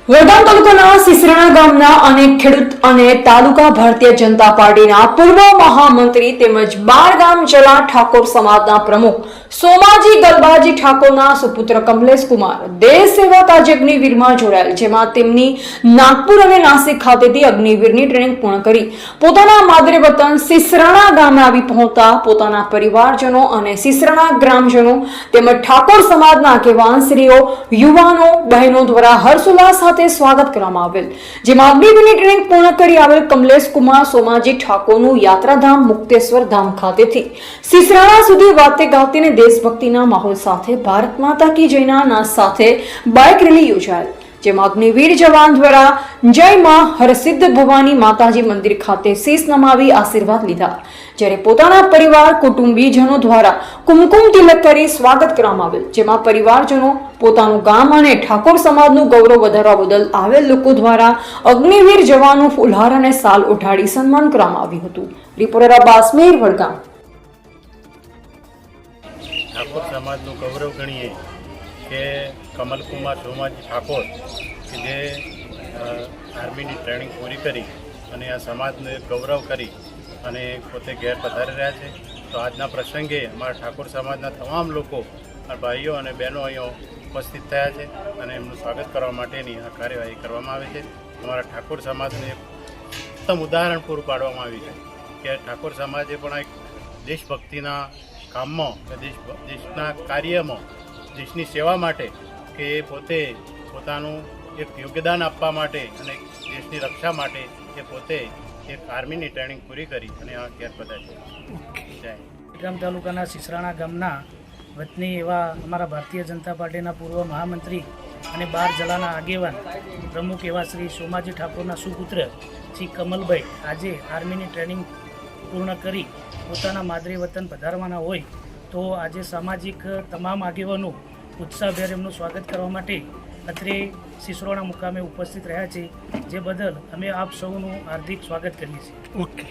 વડગામ તાલુકાના સિસરણા ગામના અનેક ખેડૂત અને તાલુકા ભારતીય જનતા પાર્ટીના પૂર્વ મહામંત્રી તેમજ બારગામ જલા ઠાકોર સમાજના પ્રમુખ સોમાજી ગલબાજી ઠાકોરના સુપુત્ર કમલેશ કુમાર દેશ સેવા આજે અગ્નિવીરમાં જોડાયેલ, જેમાં તેમની નાગપુર અને નાસિક ખાતેથી અગ્નિવીરની ટ્રેનિંગ પૂર્ણ કરી પોતાના માદરે વતન સિસરણા ગામે આવી પહોંચતા પોતાના પરિવારજનો અને સિસરણા ગ્રામજનો તેમજ ઠાકોર સમાજના આગેવાનશ્રીઓ, યુવાનો, બહેનો દ્વારા હર્ષોલ્લાસ સ્વાગત કરવામાં આવેલ, જેમાં અગ્નિવીરની ટ્રેનિંગ પૂર્ણ કરી આવેલ કમલેશ કુમાર સોમાજી ઠાકોરનું યાત્રાધામ મુક્તેશ્વર ધામ ખાતેથી સિસરાણા સુધી વાતે ગાતીને દેશભક્તિના માહોલ સાથે ભારત માતા કી જયના નાદ સાથે બાઇક રેલી યોજાયેલ, જેમાં અગ્નિવીર જવાન દ્વારા જય માં હરસિદ્ધ ભવાની માતાજી મંદિર ખાતે શીશ નમાવી આશીર્વાદ લીધા, જ્યારે પોતાના પરિવાર કુટુંબીજનો દ્વારા કુમકુમ તિલક કરી સ્વાગત કરવામાં આવેલ, જેમાં પરિવારજનો પોતાનું ગામ અને ઠાકોર સમાજનું ગૌરવ વધારવા બદલ આવેલ લોકો દ્વારા અગ્નિવીર જવાનું ફુલહાર અને સાલ ઉઠાડી સન્માન કરવામાં આવ્યું હતું. રિપોર્ટર અબ્બાસ મીર, વડગામ. ઠાકોર સમાજનું ગૌરવ ગણીએ કે કમલકુમાર સોમાજી ઠાકોર કે જે આર્મીની ટ્રેનિંગ પૂરી કરી અને આ સમાજને ગૌરવ કરી અને પોતે ઘેર પધારી રહ્યા છે. તો આજના પ્રસંગે અમારા ઠાકોર સમાજના તમામ લોકો, ભાઈઓ અને બહેનો અહીંયા ઉપસ્થિત થયા છે અને એમનું સ્વાગત કરવા માટેની આ કાર્યવાહી કરવામાં આવે છે. અમારા ઠાકોર સમાજને એક ઉત્તમ ઉદાહરણ પૂરું પાડવામાં આવ્યું છે કે ઠાકોર સમાજે પણ એક દેશભક્તિના કામમાં કે દેશના કાર્યમાં, દેશની સેવા માટે કે એ પોતે પોતાનું એક યોગદાન આપવા માટે અને દેશની રક્ષા માટે એ પોતે એક આર્મીની ટ્રેનિંગ પૂરી કરી અને આ ઘેર પધારી. વડગામ તાલુકાના સિસરાણા ગામના વતની એવા અમારા ભારતીય જનતા પાર્ટીના પૂર્વ મહામંત્રી અને બાર જલાના આગેવાન પ્રમુખ એવા શ્રી સોમાજી ઠાકોરના સુપુત્ર શ્રી કમલભાઈ આજે આર્મીની ટ્રેનિંગ પૂર્ણ કરી પોતાના માદરે વતન પધારવાના હોય, તો આજે સામાજિક તમામ આગેવાનો ઉત્સાહભેર એમનું સ્વાગત કરવા માટે અત્રે સિસરોણા મુકામે ઉપસ્થિત રહ્યા છે, જે બદલ અમે આપ સૌનું હાર્દિક સ્વાગત કરીએ છીએ.